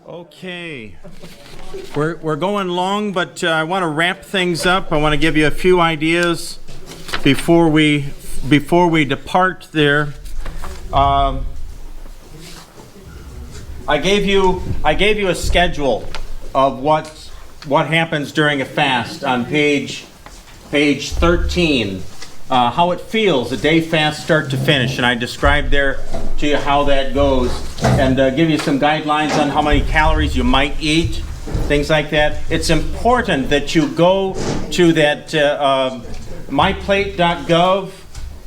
Okay, we're going long, but I want to wrap things up. I want to give you a few ideas before we depart there. I gave you a schedule of what happens during a fast on page 13. How it feels, a day fast start to finish, and I described there to you how that goes, and give you some guidelines on how many calories you might eat, things like that. It's important that you go to that myplate.gov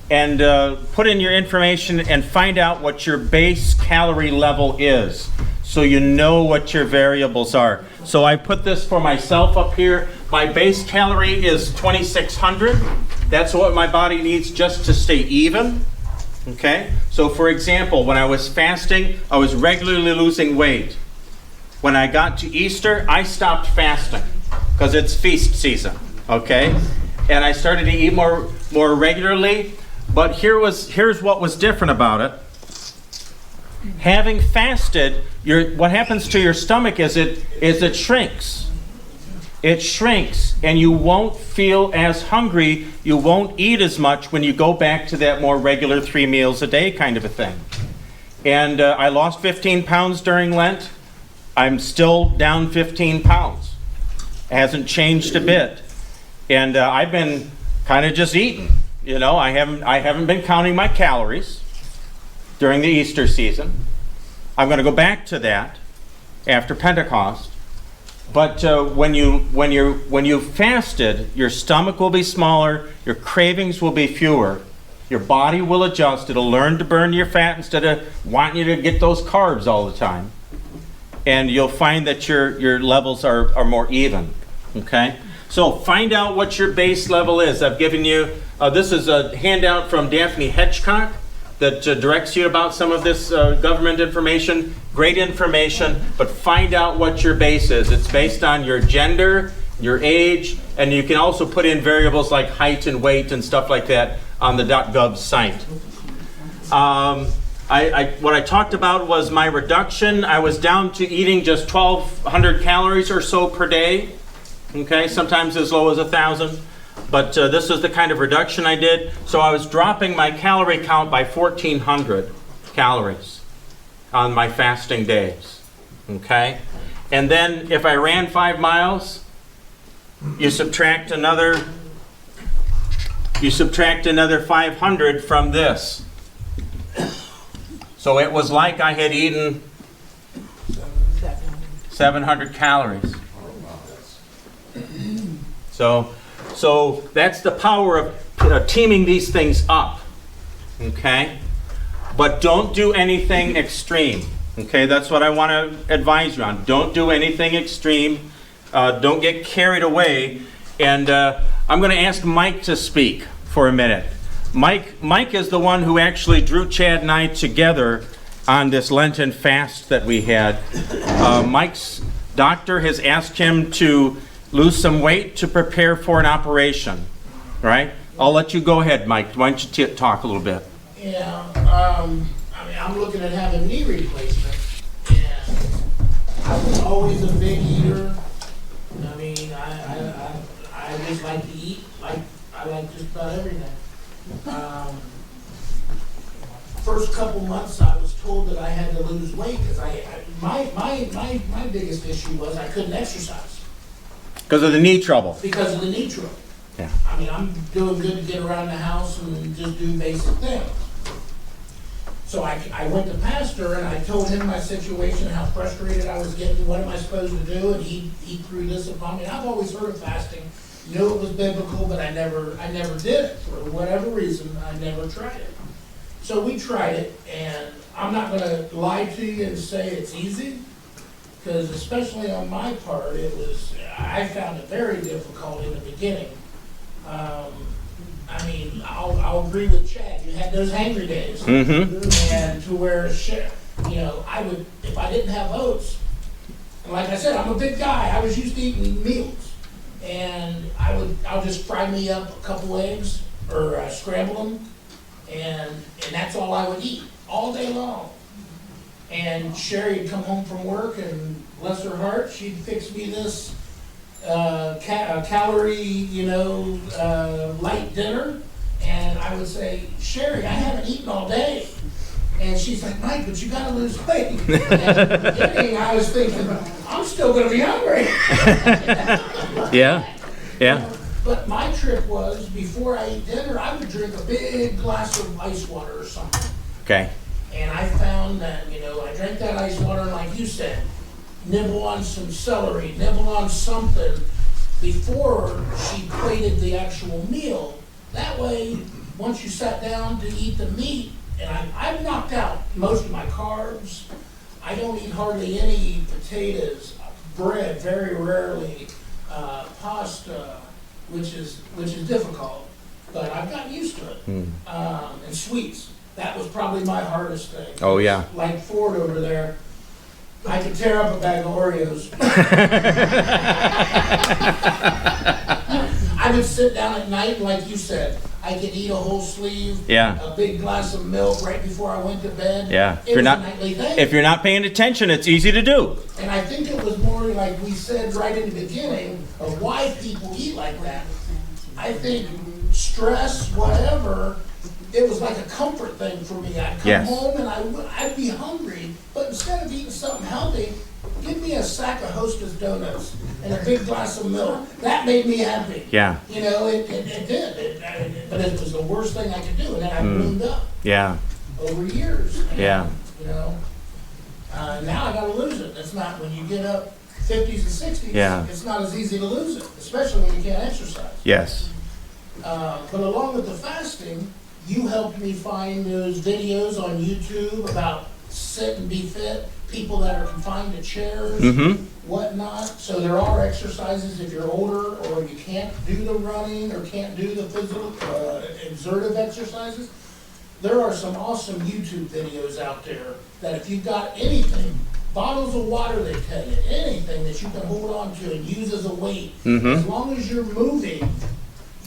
and put in your information and find out what your base calorie level is, so you know what your variables are. So I put this for myself up here. My base calorie is 2,600. That's what my body needs just to stay even. Okay? So for example, when I was fasting, I was regularly losing weight. When I got to Easter, I stopped fasting because it's feast season. Okay? And I started to eat more regularly. But here's what was different about it. Having fasted, what happens to your stomach is it shrinks. It shrinks, and you won't feel as hungry. You won't eat as much when you go back to that more regular 3 meals a day kind of a thing. And I lost 15 pounds during Lent. I'm still down 15 pounds. It hasn't changed a bit. And I've been kind of just eating. You know, I haven't been counting my calories during the Easter season. I'm going to go back to that after Pentecost. But when you fasted, your stomach will be smaller, your cravings will be fewer, your body will adjust. It'll learn to burn your fat instead of wanting you to get those carbs all the time, and you'll find that your levels are more even. Okay, so find out what your base level is. I've given you this is a handout from Daphne Hedgecock that directs you about some of this government information. Great information, but find out what your base is. It's based on your gender, your age, and you can also put in variables like height and weight and stuff like that on the .gov site. What I talked about was my reduction. I was down to eating just 1,200 calories or so per day. Okay, sometimes as low as 1,000. But this is the kind of reduction I did. So I was dropping my calorie count by 1,400 calories on my fasting days. Okay? And then if I ran 5 miles, you subtract another 500 from this. So it was like I had eaten 700 calories. So that's the power of teaming these things up, okay? But don't do anything extreme, okay? That's what I want to advise you on. Don't do anything extreme. Don't get carried away. And I'm going to ask Mike to speak for a minute. Mike is the one who actually drew Chad and I together on this Lenten fast that we had. Mike's doctor has asked him to lose some weight to prepare for an operation, right? I'll let you go ahead, Mike. Why don't you talk a little bit? Yeah, I mean, I'm looking at having knee replacement, and I was always a big eater. I mean, I just like to eat, I like just about everything. First couple months, I was told that I had to lose weight because my biggest issue was I couldn't exercise. Because of the knee trouble. Because of the knee trouble. Yeah. I mean, I'm doing good to get around the house and just do basic things. So I went to Pastor and I told him my situation, how frustrated I was getting, what am I supposed to do? And he threw this upon me. I've always heard of fasting, knew it was biblical, but I never did it. For whatever reason, I never tried it. So we tried it, and I'm not going to lie to you and say it's easy. Because especially on my part, I found it very difficult in the beginning. I mean, I'll agree with Chad. You had those hangry days. Mm-hmm. And to where, you know, if I didn't have oats, and like I said, I'm a big guy. I was used to eating meals. And I'll just fry me up a couple eggs or scramble them. And that's all I would eat all day long. And Sherry would come home from work, and bless her heart, she'd fix me this calorie, light dinner. And I would say, Sherry, I haven't eaten all day. And she's like, Mike, but you gotta lose weight. And at the beginning, I was thinking, I'm still gonna be hungry. Yeah, yeah. But my trick was, before I ate dinner, I would drink a big glass of ice water or something. Okay. And I found that, I drank that ice water, and like you said, nibble on some celery, nibble on something before she plated the actual meal. That way, once you sat down to eat the meat, and I've knocked out most of my carbs. I don't eat hardly any potatoes, bread very rarely, pasta, which is difficult, but I've gotten used to it. And sweets. That was probably my hardest thing. Oh, yeah. Like Ford over there, I could tear up a bag of Oreos. I would sit down at night, and like you said, I could eat a whole sleeve, a big glass of milk right before I went to bed. Yeah. It was a nightly thing. If you're not paying attention, it's easy to do. And I think it was more like we said right in the beginning of why people eat like that. I think stress, whatever, it was like a comfort thing for me. I'd come home and I'd be hungry, but instead of eating something healthy, give me a sack of Hostess donuts and a big glass of milk. That made me happy. Yeah. It did. But it was the worst thing I could do, and then I bloomed up. Yeah. Over years. And, Yeah. Now I gotta lose it. It's not, when you get up 50s and 60s, it's not as easy to lose it, especially when you can't exercise. Yes. But along with the fasting, you helped me find those videos on YouTube about sit and be fit, people that are confined to chairs, whatnot. So there are exercises if you're older or you can't do the running or can't do the physical exertive exercises. There are some awesome YouTube videos out there that if you've got anything, bottles of water they tell you, anything that you can hold on to and use as a weight, as long as you're moving,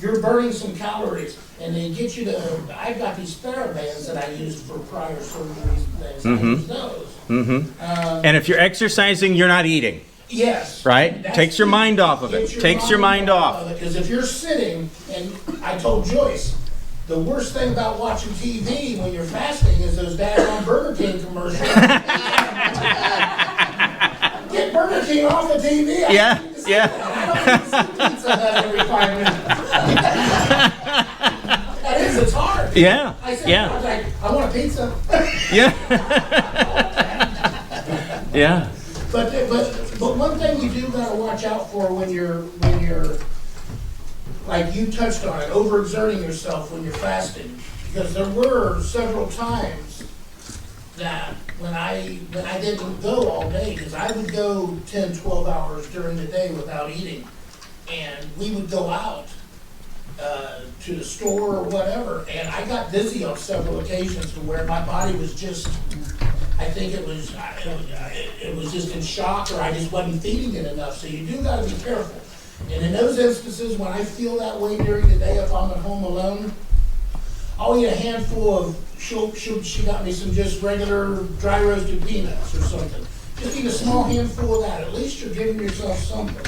you're burning some calories. And they get you to, I've got these TheraBands that I use for prior surgeries and things. I use those. And if you're exercising, you're not eating. Yes. Right? Takes your mind off of it. Takes your mind off. Because if you're sitting, and I told Joyce, the worst thing about watching TV when you're fasting is those daggone Burger King commercials. Get Burger King off the TV. I don't need to see that. I don't need to see Pizza Hut every 5 minutes. That is, it's hard. Yeah. I said, I was like, I want a pizza. Yeah. But one thing you do gotta watch out for when you're like you touched on it, overexerting yourself when you're fasting, because there were several times that when I didn't go all day, because I would go 10, 12 hours during the day without eating, and we would go out to the store or whatever, and I got dizzy on several occasions to where my body was just, I think it was just in shock, or I just wasn't feeding it enough. So you do got to be careful. And in those instances, when I feel that way during the day, if I'm at home alone, I'll eat a handful of, she got me some just regular dry roasted peanuts or something. Just eat a small handful of that. At least you're giving yourself something.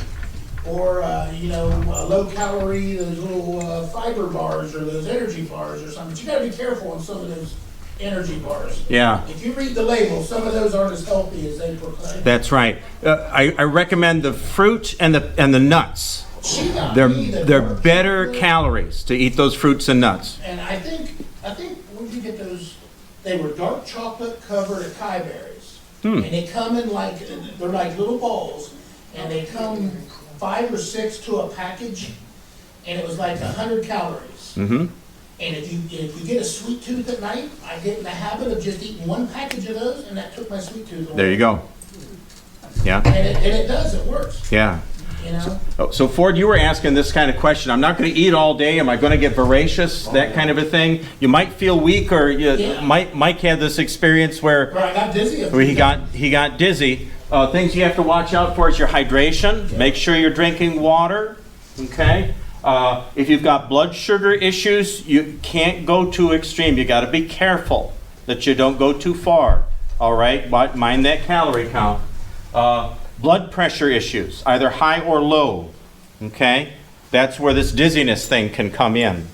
Or, low calorie, those little fiber bars or those energy bars or something. But you got to be careful on some of those energy bars. Yeah. If you read the label, some of those aren't as healthy as they proclaim. That's right. I recommend the fruit and the nuts. They're better calories to eat those fruits and nuts. And I think when you get those, they were dark chocolate covered acai berries. And they come in they're like little balls, and they come 5 or 6 to a package, and it was like 100 calories. And if you get a sweet tooth at night, I get in the habit of just eating one package of those, and that took my sweet tooth away. There you go. Yeah. And it does, it works. Yeah. Oh, so Ford, you were asking this kind of question. I'm not going to eat all day. Am I going to get voracious? That kind of a thing. You might feel weak, or Mike had this experience where I got dizzy. He got dizzy. Things you have to watch out for is your hydration. Make sure you're drinking water. Okay. If you've got blood sugar issues, you can't go too extreme. You got to be careful that you don't go too far. All right, mind that calorie count. Blood pressure issues, either high or low. Okay, that's where this dizziness thing can come in.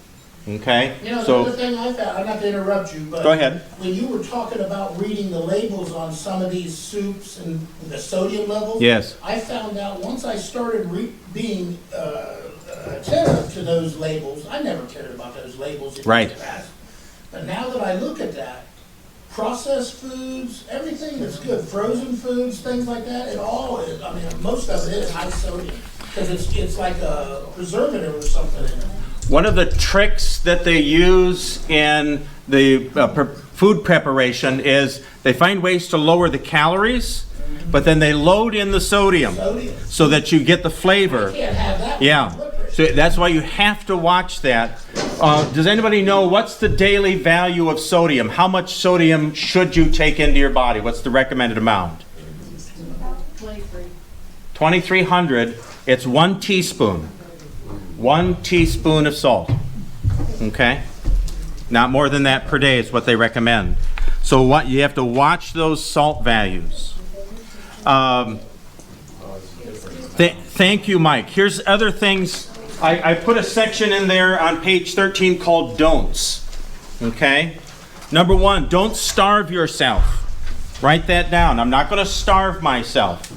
Okay, You know, the other thing I found, I'm not to interrupt you, but go ahead. when you were talking about reading the labels on some of these soups and the sodium levels, Yes. I found out once I started being attentive to those labels, I never cared about those labels in Right. the past. But now that I look at that, processed foods, everything that's good, frozen foods, things like that, it all is, I mean, most of it is high sodium. Because it's like a preservative or something in it. One of the tricks that they use in the food preparation is they find ways to lower the calories, but then they load in the sodium so that you get the flavor. You can't have that. Yeah, so that's why you have to watch that. Does anybody know what's the daily value of sodium? How much sodium should you take into your body? What's the recommended amount? 2,300. It's 1 teaspoon. 1 teaspoon of salt. Okay? Not more than that per day is what they recommend. So what you have to watch those salt values. Thank you, Mike. Here's other things. I put a section in there on page 13 called don'ts. Okay? Number 1, don't starve yourself. Write that down. I'm not going to starve myself.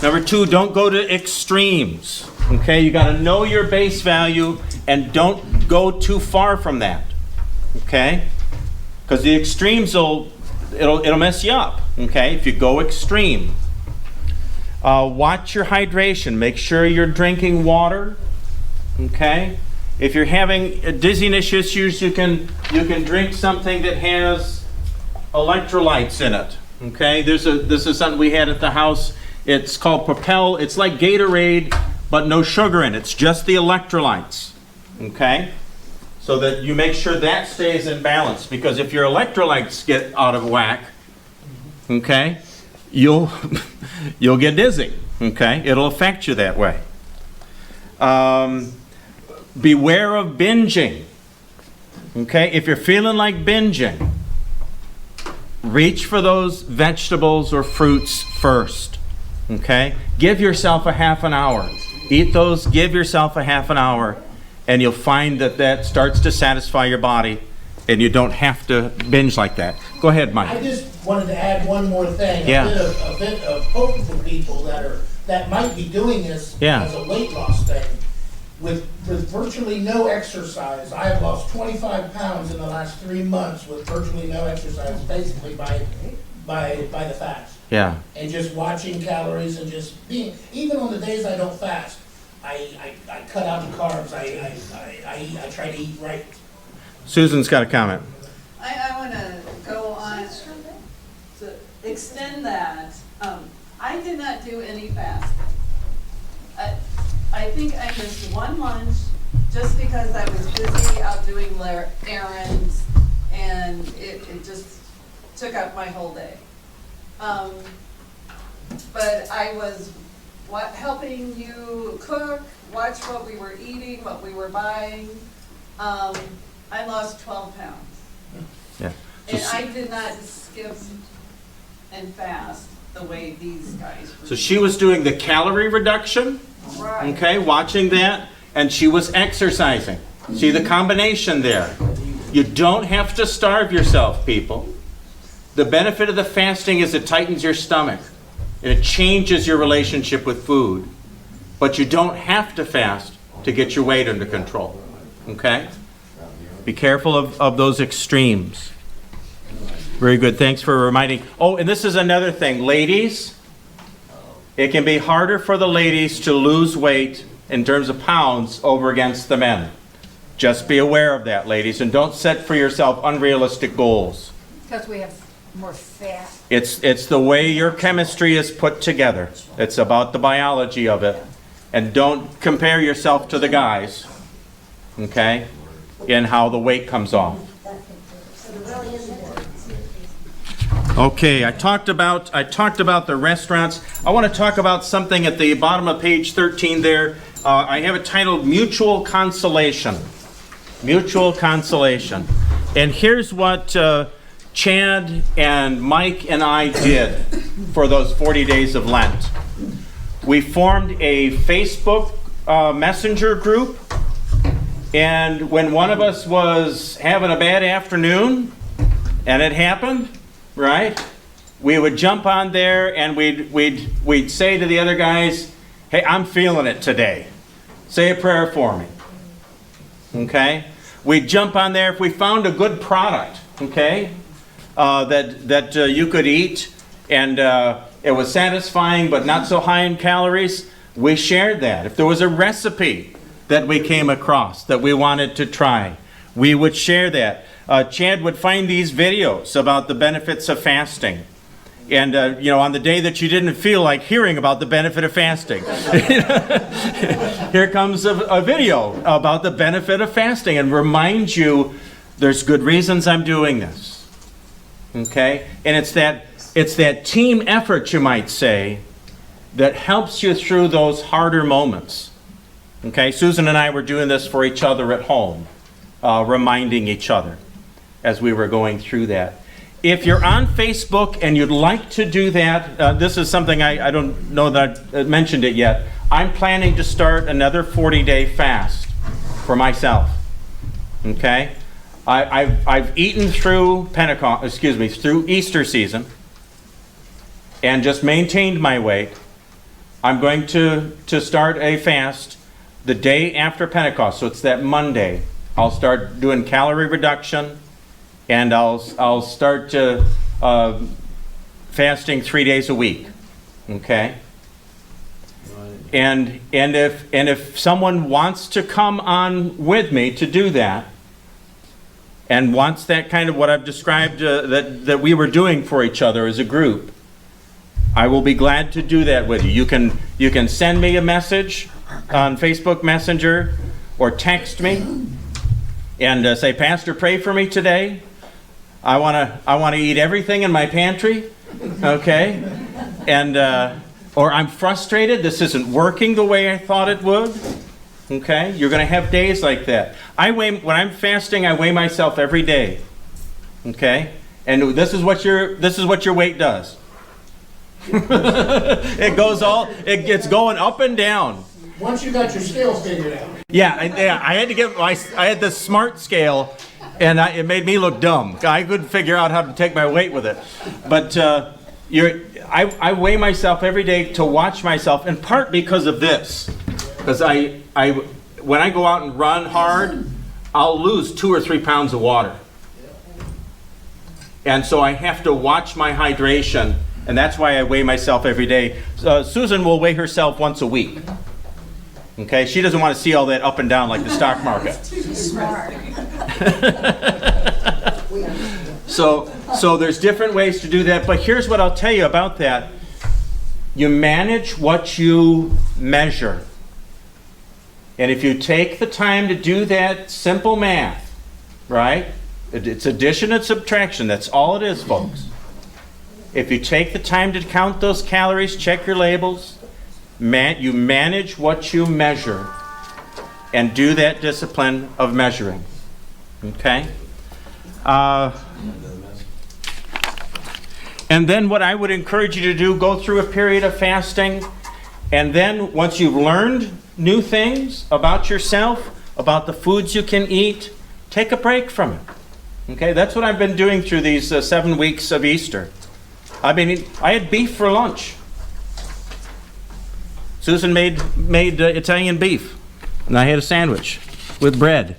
Number 2, don't go to extremes. Okay, you got to know your base value and don't go too far from that. Okay, because the extremes it'll mess you up. Okay, if you go extreme. Watch your hydration. Make sure you're drinking water. Okay, if you're having dizziness issues, you can drink something that has electrolytes in it. Okay, this is something we had at the house. It's called Propel. It's like Gatorade, but no sugar in it. It's just the electrolytes. Okay? So that you make sure that stays in balance. Because if your electrolytes get out of whack, okay, you'll get dizzy. Okay? It'll affect you that way. Beware of binging. Okay? If you're feeling like binging, reach for those vegetables or fruits first. Okay? Give yourself a half an hour. Eat those, give yourself a half an hour, and you'll find that starts to satisfy your body, and you don't have to binge like that. Go ahead, Mike. I just wanted to add one more thing. Yeah. A bit of hope for people that might be doing this as a weight loss thing. With virtually no exercise, I have lost 25 pounds in the last 3 months with virtually no exercise, basically by the fast. Yeah. And just watching calories and just being, even on the days I don't fast, I cut out the carbs. I try to eat right. Susan's got a comment. I want to go on to extend that. I did not do any fasting. I think I missed 1 lunch just because I was busy out doing errands, and it just took up my whole day. But I was helping you cook, watch what we were eating, what we were buying. I lost 12 pounds. Yeah. And I did not skip and fast the way these guys were. So she was doing the calorie reduction, Right. okay, watching that, and she was exercising. See the combination there. You don't have to starve yourself, people. The benefit of the fasting is it tightens your stomach. It changes your relationship with food. But you don't have to fast to get your weight under control. Okay? Be careful of those extremes. Very good. Thanks for reminding. Oh, and this is another thing. Ladies, it can be harder for the ladies to lose weight in terms of pounds over against the men. Just be aware of that, ladies, and don't set for yourself unrealistic goals. Because we have more fat. It's the way your chemistry is put together. It's about the biology of it. And don't compare yourself to the guys, okay, in how the weight comes off. Okay, I talked about the restaurants. I want to talk about something at the bottom of page 13 there. I have it titled Mutual Consolation. Mutual Consolation. And here's what Chad and Mike and I did for those 40 days of Lent. We formed a Facebook messenger group, and when one of us was having a bad afternoon, and it happened, right? We would jump on there and we'd say to the other guys, hey, I'm feeling it today. Say a prayer for me. Okay? We'd jump on there if we found a good product, okay, that you could eat, and it was satisfying but not so high in calories. We shared that. If there was a recipe that we came across that we wanted to try, we would share that. Chad would find these videos about the benefits of fasting. And, on the day that you didn't feel like hearing about the benefit of fasting, here comes a video about the benefit of fasting and reminds you there's good reasons I'm doing this. Okay? And it's that team effort, you might say, that helps you through those harder moments. Okay? Susan and I were doing this for each other at home, reminding each other as we were going through that. If you're on Facebook and you'd like to do that, this is something I don't know that I mentioned it yet. I'm planning to start another 40-day fast for myself. Okay? I've eaten through through Easter season and just maintained my weight. I'm going to start a fast the day after Pentecost, so it's that Monday. I'll start doing calorie reduction, and I'll start fasting 3 days a week. Okay? And if someone wants to come on with me to do that, and wants that kind of what I've described that we were doing for each other as a group, I will be glad to do that with you. You can send me a message on Facebook Messenger or text me and say, Pastor, pray for me today. I want to eat everything in my pantry, okay? And or I'm frustrated. This isn't working the way I thought it would. Okay? You're going to have days like that. When I'm fasting, I weigh myself every day. Okay? And this is what your weight does. It's going up and down. Once you got your scale figured out. Yeah, I had the smart scale, and it made me look dumb. I couldn't figure out how to take my weight with it. But I weigh myself every day to watch myself, in part because of this. Because when I go out and run hard, I'll lose 2 or 3 pounds of water. And so I have to watch my hydration, and that's why I weigh myself every day. Susan will weigh herself once a week. Okay, she doesn't want to see all that up and down like the stock market. Smart. So there's different ways to do that, but here's what I'll tell you about that. You manage what you measure. And if you take the time to do that simple math, right? It's addition and subtraction. That's all it is, folks. If you take the time to count those calories, check your labels, you manage what you measure, and do that discipline of measuring. Okay? And then what I would encourage you to do, go through a period of fasting, and then once you've learned new things about yourself, about the foods you can eat, take a break from it. Okay? That's what I've been doing through these 7 weeks of Easter. I had beef for lunch. Susan made Italian beef, and I had a sandwich with bread.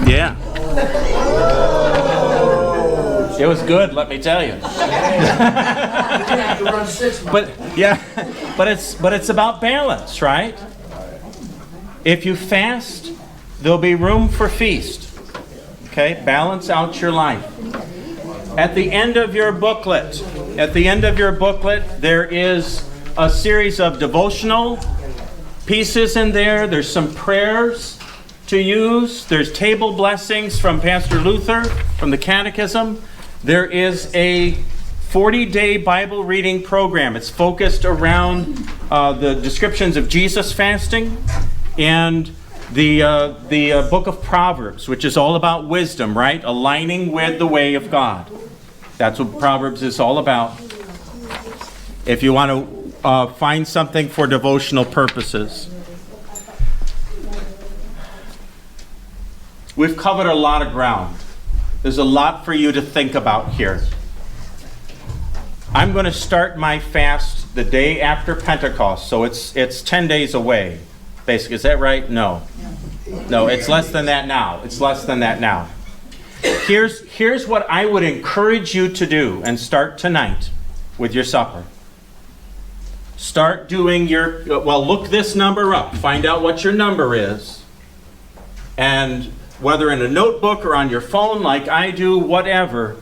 Yeah. It was good, let me tell you. have to run 6 months. But it's about balance, right? If you fast, there'll be room for feast. Okay? Balance out your life. At the end of your booklet, there is a series of devotional pieces in there. There's some prayers to use. There's table blessings from Pastor Luther, from the Catechism. There is a 40-day Bible reading program. It's focused around the descriptions of Jesus fasting and the book of Proverbs, which is all about wisdom, right? Aligning with the way of God. That's what Proverbs is all about. If you want to find something for devotional purposes. We've covered a lot of ground. There's a lot for you to think about here. I'm going to start my fast the day after Pentecost, so it's 10 days away, basically. Is that right? No. No, it's less than that now. It's less than that now. Here's what I would encourage you to do, and start tonight with your supper. Start doing look this number up. Find out what your number is. And whether in a notebook or on your phone like I do, whatever,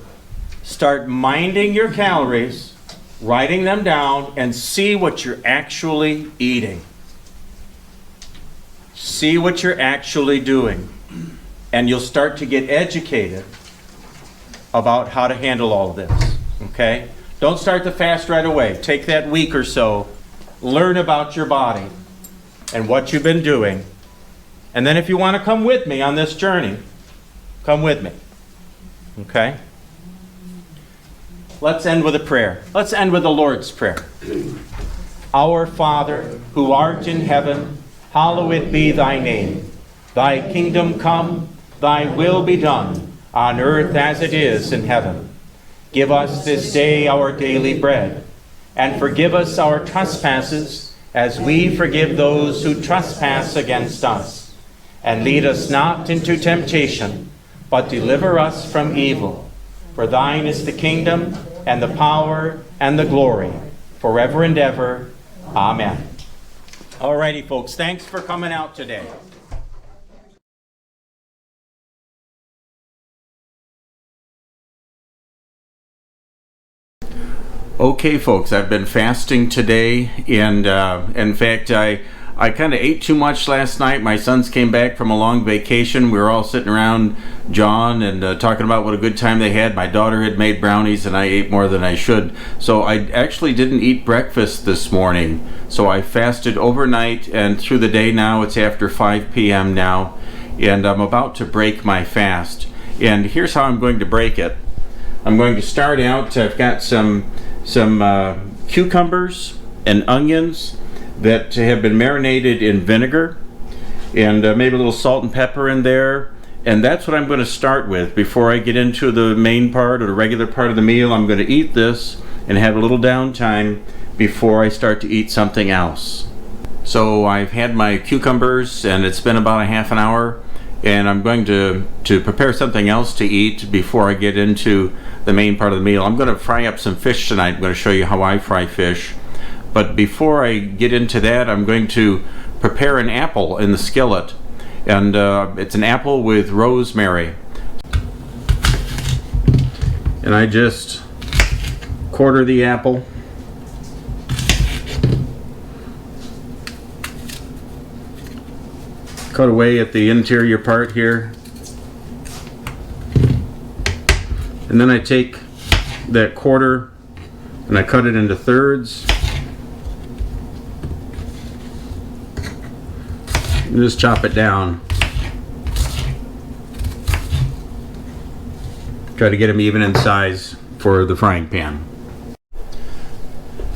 start minding your calories, writing them down, and see what you're actually eating. See what you're actually doing. And you'll start to get educated about how to handle all of this. Okay? Don't start the fast right away. Take that week or so. Learn about your body and what you've been doing. And then if you want to come with me on this journey, come with me. Okay? Let's end with a prayer. Let's end with the Lord's Prayer. Our Father, who art in heaven, hallowed be thy name. Thy kingdom come, thy will be done, on earth as it is in heaven. Give us this day our daily bread, and forgive us our trespasses, as we forgive those who trespass against us. And lead us not into temptation, but deliver us from evil. For thine is the kingdom, and the power, and the glory, forever and ever. Amen. Alrighty, folks, thanks for coming out today. Okay, folks, I've been fasting today, and in fact, I kind of ate too much last night. My sons came back from a long vacation. We were all sitting around John and talking about what a good time they had. My daughter had made brownies, and I ate more than I should. So I actually didn't eat breakfast this morning. So I fasted overnight and through the day now. It's after 5 p.m. now, and I'm about to break my fast. And here's how I'm going to break it. I'm going to start out. I've got some cucumbers and onions that have been marinated in vinegar, and maybe a little salt and pepper in there. And that's what I'm going to start with before I get into the main part or the regular part of the meal. I'm going to eat this and have a little downtime before I start to eat something else. So I've had my cucumbers, and it's been about a half an hour, and I'm going to prepare something else to eat before I get into the main part of the meal. I'm going to fry up some fish tonight. I'm going to show you how I fry fish. But before I get into that, I'm going to prepare an apple in the skillet. And it's an apple with rosemary. And I just quarter the apple. Cut away at the interior part here. And then I take that quarter and I cut it into thirds. And just chop it down. Try to get them even in size for the frying pan.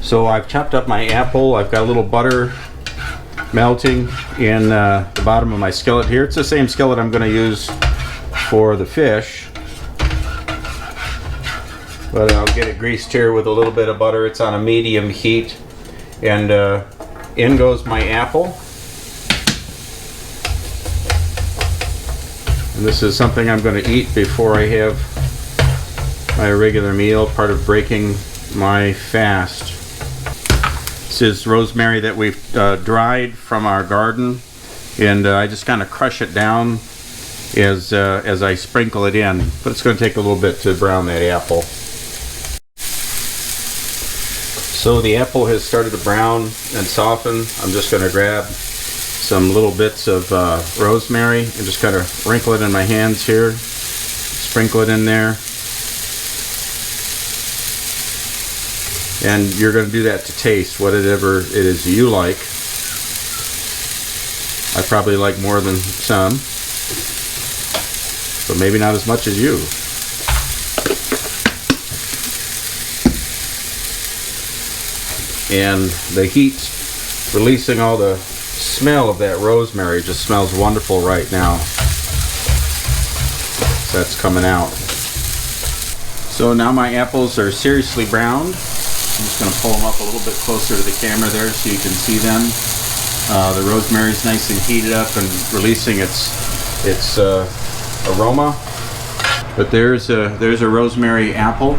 So I've chopped up my apple. I've got a little butter melting in the bottom of my skillet here. It's the same skillet I'm going to use for the fish. But I'll get it greased here with a little bit of butter. It's on a medium heat. And in goes my apple. And this is something I'm going to eat before I have my regular meal, part of breaking my fast. This is rosemary that we've dried from our garden, and I just kind of crush it down as I sprinkle it in. But it's going to take a little bit to brown that apple. So the apple has started to brown and soften. I'm just going to grab some little bits of rosemary and just kind of wrinkle it in my hands here, sprinkle it in there. And you're going to do that to taste whatever it is you like. I probably like more than some, but maybe not as much as you. and the heat releasing all the smell of that rosemary. It just smells wonderful right now. So that's coming out. So now my apples are seriously browned. I'm just going to pull them up a little bit closer to the camera there so you can see them. The rosemary is nice and heated up and releasing its aroma. But there's a rosemary apple,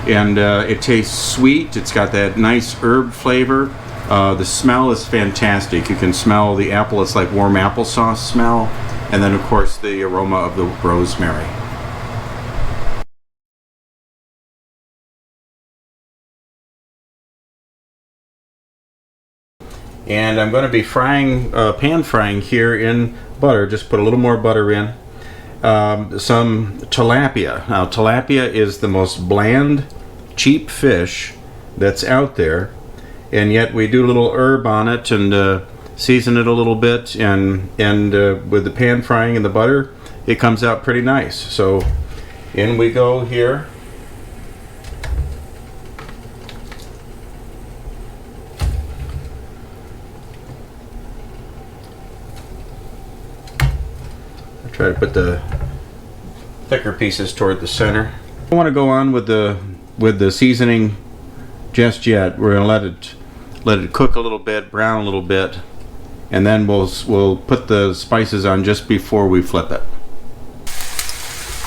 and it tastes sweet. It's got that nice herb flavor. The smell is fantastic. You can smell the apple. It's like warm applesauce smell, and then of course the aroma of the rosemary. And I'm going to be frying, pan frying here in butter. Just put a little more butter in. Some tilapia. Now tilapia is the most bland, cheap fish that's out there, and yet we do a little herb on it and season it a little bit, and with the pan frying and the butter, it comes out pretty nice. So in we go here. Try to put the thicker pieces toward the center. I don't want to go on with the seasoning just yet. We're going to let it cook a little bit, brown a little bit, and then we'll put the spices on just before we flip it.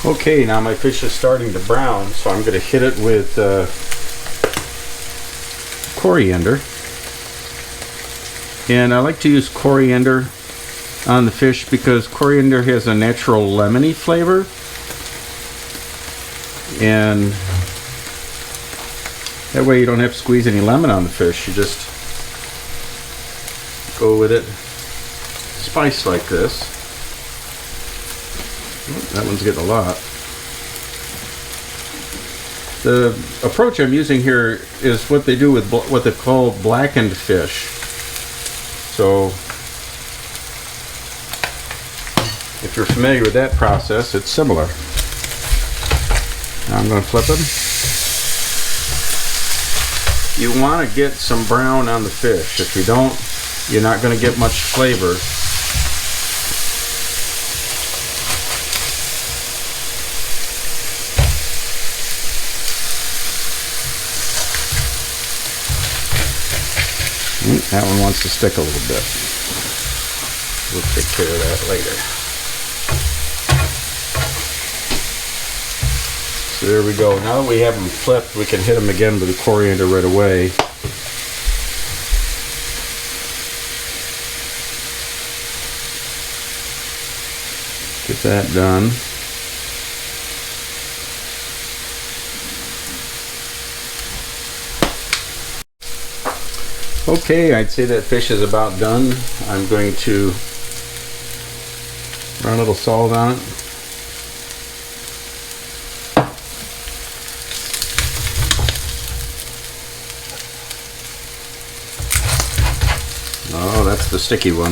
Okay, now my fish is starting to brown, so I'm going to hit it with coriander. And I like to use coriander on the fish because coriander has a natural lemony flavor, and that way you don't have to squeeze any lemon on the fish. You just go with it spiced like this. Oh, that one's getting a lot. The approach I'm using here is what they do with what they call blackened fish. So if you're familiar with that process, it's similar. Now I'm going to flip them. You want to get some brown on the fish. If you don't, you're not going to get much flavor. That one wants to stick a little bit. We'll take care of that later. So there we go. Now that we have them flipped, we can hit them again with the coriander right away. Get that done. Okay, I'd say that fish is about done. I'm going to run a little salt on it. Oh, that's the sticky one.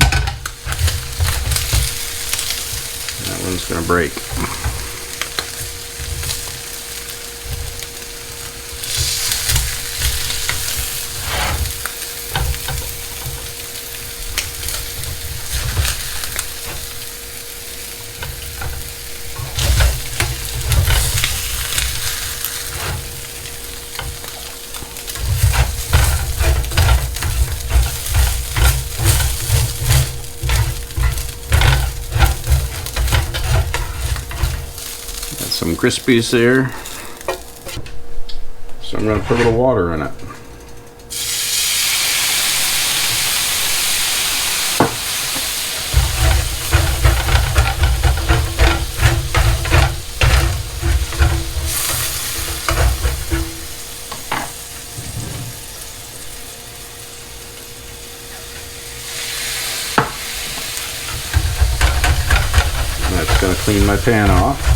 That one's going to break. Some crispies there. So I'm going to put a little water in it. That's going to clean my pan off.